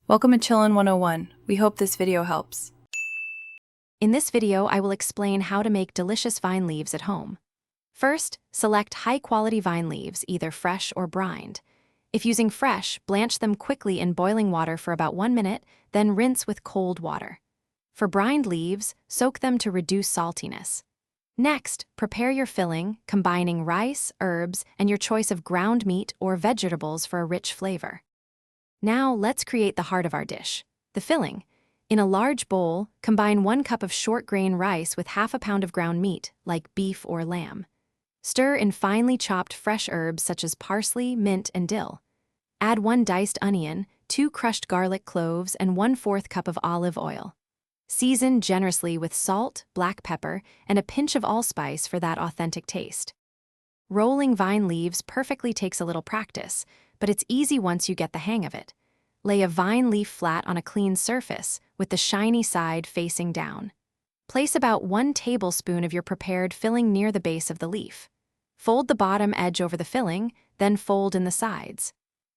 Welcome to Chillin' 101. We hope this video helps. In this video, I will explain how to make delicious vine leaves at home. First, select high-quality vine leaves, either fresh or brined. If using fresh, blanch them quickly in boiling water for about 1 minute, then rinse with cold water. For brined leaves, soak them to reduce saltiness. Next, prepare your filling, combining rice, herbs, and your choice of ground meat or vegetables for a rich flavor. Now, let's create the heart of our dish, the filling. In a large bowl, combine 1 cup of short-grain rice with half a pound of ground meat, like beef or lamb. Stir in finely chopped fresh herbs such as parsley, mint, and dill. Add 1 diced onion, 2 crushed garlic cloves, and 1/4 cup of olive oil. Season generously with salt, black pepper, and a pinch of allspice for that authentic taste. Rolling vine leaves perfectly takes a little practice, but it's easy once you get the hang of it. Lay a vine leaf flat on a clean surface, with the shiny side facing down. Place about 1 tablespoon of your prepared filling near the base of the leaf. Fold the bottom edge over the filling, then fold in the sides.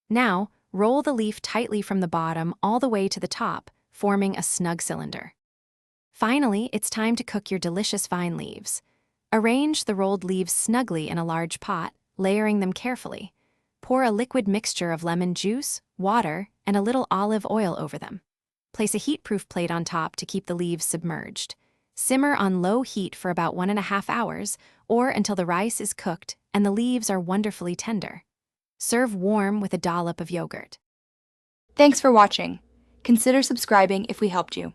Now, roll the leaf tightly from the bottom all the way to the top, forming a snug cylinder. Finally, it's time to cook your delicious vine leaves. Arrange the rolled leaves snugly in a large pot, layering them carefully. Pour a liquid mixture of lemon juice, water, and a little olive oil over them. Place a heat-proof plate on top to keep the leaves submerged. Simmer on low heat for about 1.5 hours, or until the rice is cooked and the leaves are wonderfully tender. Serve warm with a dollop of yogurt. Thanks for watching. Consider subscribing if we helped you.